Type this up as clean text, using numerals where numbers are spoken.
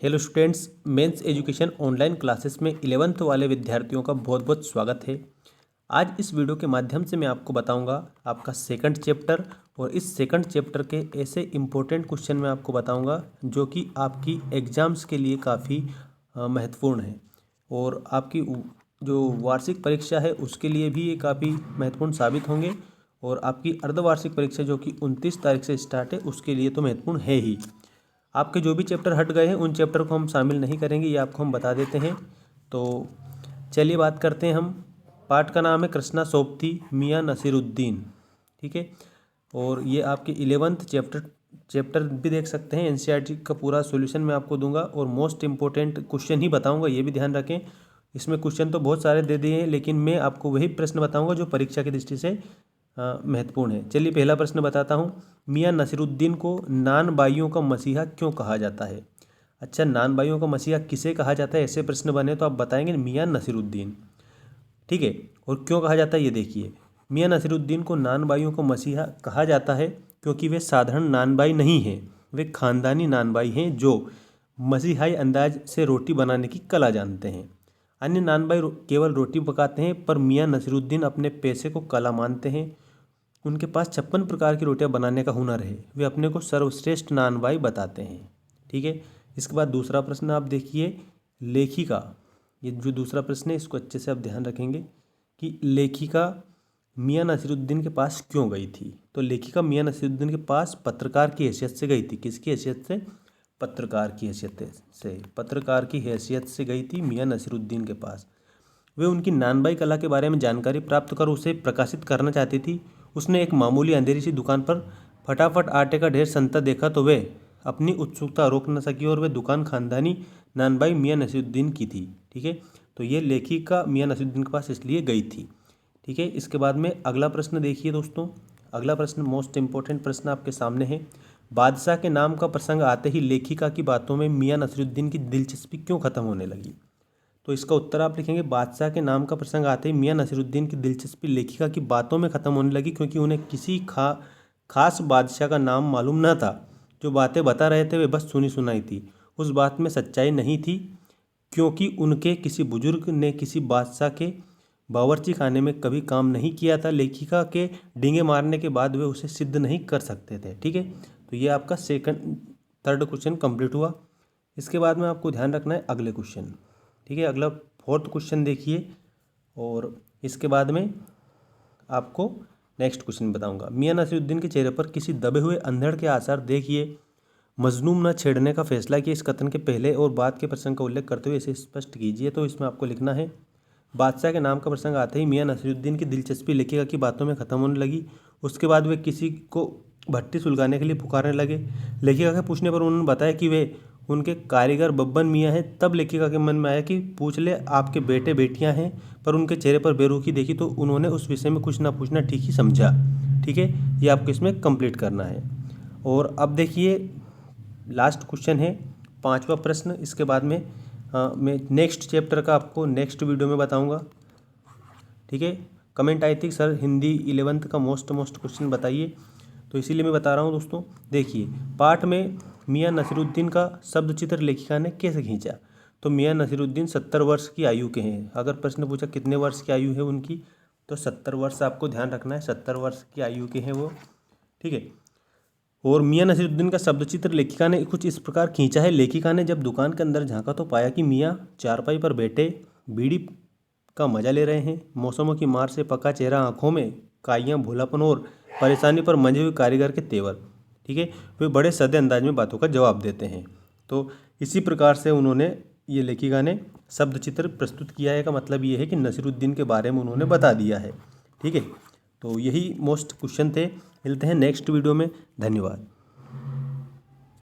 Hello students, mens education online classes में 11th वाले विद्यार्थियों का बहुत बहुत स्वागत है। आज इस वीडियो के माध्यम से मैं आपको बताऊंगा आपका सेकंड चैप्टर, और इस सेकंड चैप्टर के ऐसे इम्पोर्टेंट क्वेश्चन मैं आपको बताऊंगा जो कि आपकी एग्ज़ाम्स के लिए काफ़ी महत्वपूर्ण है, और आपकी जो वार्षिक परीक्षा है उसके लिए भी ये काफ़ी महत्वपूर्ण साबित होंगे, और आपकी अर्धवार्षिक परीक्षा जो कि 29 तारीख से स्टार्ट है उसके लिए तो महत्वपूर्ण है ही। आपके जो भी चैप्टर हट गए हैं उन चैप्टर को हम शामिल नहीं करेंगे, ये आपको हम बता देते हैं। तो चलिए बात करते हैं हम। पाठ का नाम है कृष्णा सोबती मियाँ नसीरुद्दीन, ठीक है। और ये आपके 11th चैप्टर भी देख सकते हैं। एनसीईआरटी का पूरा सॉल्यूशन मैं आपको दूंगा और मोस्ट इंपॉर्टेंट क्वेश्चन ही बताऊंगा, ये भी ध्यान रखें। इसमें क्वेश्चन तो बहुत सारे दे दिए हैं, लेकिन मैं आपको वही प्रश्न बताऊंगा जो परीक्षा की दृष्टि से महत्वपूर्ण है। चलिए पहला प्रश्न बताता हूँ। मियाँ नसीरुद्दीन को नान बाइयों का मसीहा क्यों कहा जाता है? अच्छा, नान बाइयों का मसीहा किसे कहा जाता है? ऐसे प्रश्न बने तो आप बताएंगे मियाँ नसीरुद्दीन, ठीक है। और क्यों कहा जाता है ये देखिए। मियाँ नसीरुद्दीन को नान बाइयों का मसीहा कहा जाता है क्योंकि वे साधारण नान बाई नहीं हैं, वे खानदानी नान बाई हैं जो मसीहाई अंदाज से रोटी बनाने की कला जानते हैं। अन्य नान बाई केवल रोटी पकाते हैं, पर मियाँ नसीरुद्दीन अपने पेशे को कला मानते हैं। उनके पास 56 प्रकार की रोटियां बनाने का हुनर है। वे अपने को सर्वश्रेष्ठ नानबाई बताते हैं, ठीक है। इसके बाद दूसरा प्रश्न आप देखिए। लेखिका, ये जो दूसरा प्रश्न है इसको अच्छे से आप ध्यान रखेंगे कि लेखिका मियाँ नसीरुद्दीन के पास क्यों गई थी? तो लेखिका मियाँ नसीरुद्दीन के पास पत्रकार की हैसियत से गई थी। किसकी हैसियत से? पत्रकार की हैसियत से। पत्रकार की हैसियत से गई थी मियाँ नसीरुद्दीन के पास। वे उनकी नानबाई कला के बारे में जानकारी प्राप्त कर उसे प्रकाशित करना चाहती थी। उसने एक मामूली अंधेरी सी दुकान पर फटाफट आटे का ढेर सनता देखा तो वे अपनी उत्सुकता रोक न सकी, और वे दुकान खानदानी नानबाई मियाँ नसीरुद्दीन की थी, ठीक है। तो ये लेखिका मियाँ नसीरुद्दीन के पास इसलिए गई थी, ठीक है। इसके बाद में अगला प्रश्न देखिए दोस्तों। अगला प्रश्न मोस्ट इंपॉर्टेंट प्रश्न आपके सामने है। बादशाह के नाम का प्रसंग आते ही लेखिका की बातों में मियाँ नसीरुद्दीन की दिलचस्पी क्यों खत्म होने लगी? तो इसका उत्तर आप लिखेंगे, बादशाह के नाम का प्रसंग आते ही मियाँ नसीरुद्दीन की दिलचस्पी लेखिका की बातों में ख़त्म होने लगी, क्योंकि उन्हें किसी खास बादशाह का नाम मालूम न था। जो बातें बता रहे थे वे बस सुनी सुनाई थी, उस बात में सच्चाई नहीं थी, क्योंकि उनके किसी बुजुर्ग ने किसी बादशाह के बावर्ची खाने में कभी काम नहीं किया था। लेखिका के डींगे मारने के बाद वे उसे सिद्ध नहीं कर सकते थे, ठीक है। तो ये आपका थर्ड क्वेश्चन कंप्लीट हुआ। इसके बाद में आपको ध्यान रखना है अगले क्वेश्चन, ठीक है। अगला फोर्थ क्वेश्चन देखिए, और इसके बाद में आपको नेक्स्ट क्वेश्चन बताऊंगा। मियाँ नसीरुद्दीन के चेहरे पर किसी दबे हुए अंधड़ के आसार देखिए। मजलूम न छेड़ने का फैसला किया। इस कथन के पहले और बाद के प्रसंग का उल्लेख करते हुए इसे स्पष्ट कीजिए। तो इसमें आपको लिखना है, बादशाह के नाम का प्रसंग आते ही मियाँ नसीरुद्दीन की दिलचस्पी लेखिका की बातों में ख़त्म होने लगी। उसके बाद वे किसी को भट्टी सुलगाने के लिए पुकारने लगे। लेखिका के पूछने पर उन्होंने बताया कि वे उनके कारीगर बब्बन मियाँ हैं। तब लेखिका के मन में आया कि पूछ ले, आपके बेटे बेटियाँ हैं, पर उनके चेहरे पर बेरुखी देखी तो उन्होंने उस विषय में कुछ ना पूछना ठीक ही समझा, ठीक है। ये आपको इसमें कंप्लीट करना है। और अब देखिए लास्ट क्वेश्चन है, पांचवा प्रश्न। इसके बाद में मैं नेक्स्ट चैप्टर का आपको नेक्स्ट वीडियो में बताऊंगा, ठीक है। कमेंट आई थी सर हिंदी 11th का मोस्ट क्वेश्चन बताइए, तो इसीलिए मैं बता रहा हूँ दोस्तों। देखिए पाठ में मियाँ नसीरुद्दीन का शब्द चित्र लेखिका ने कैसे खींचा? तो मियाँ नसीरुद्दीन 70 वर्ष की आयु के हैं। अगर प्रश्न पूछा कितने वर्ष की आयु है उनकी, तो 70 वर्ष आपको ध्यान रखना है, 70 वर्ष की आयु के हैं वो, ठीक है। और मियाँ नसीरुद्दीन का शब्द चित्र लेखिका ने कुछ इस प्रकार खींचा है। लेखिका ने जब दुकान के अंदर झांका तो पाया कि मियाँ चारपाई पर बैठे बीड़ी का मजा ले रहे हैं। मौसमों की मार से पका चेहरा, आंखों में काइयाँ, भोलापन और परेशानी पर मंजे हुए कारीगर के तेवर, ठीक है। वे बड़े सधे अंदाज में बातों का जवाब देते हैं। तो इसी प्रकार से उन्होंने, ये लेखिका ने शब्द चित्र प्रस्तुत किया है। का मतलब ये है कि नसीरुद्दीन के बारे में उन्होंने बता दिया है, ठीक है। तो यही मोस्ट क्वेश्चन थे। मिलते हैं नेक्स्ट वीडियो में। धन्यवाद।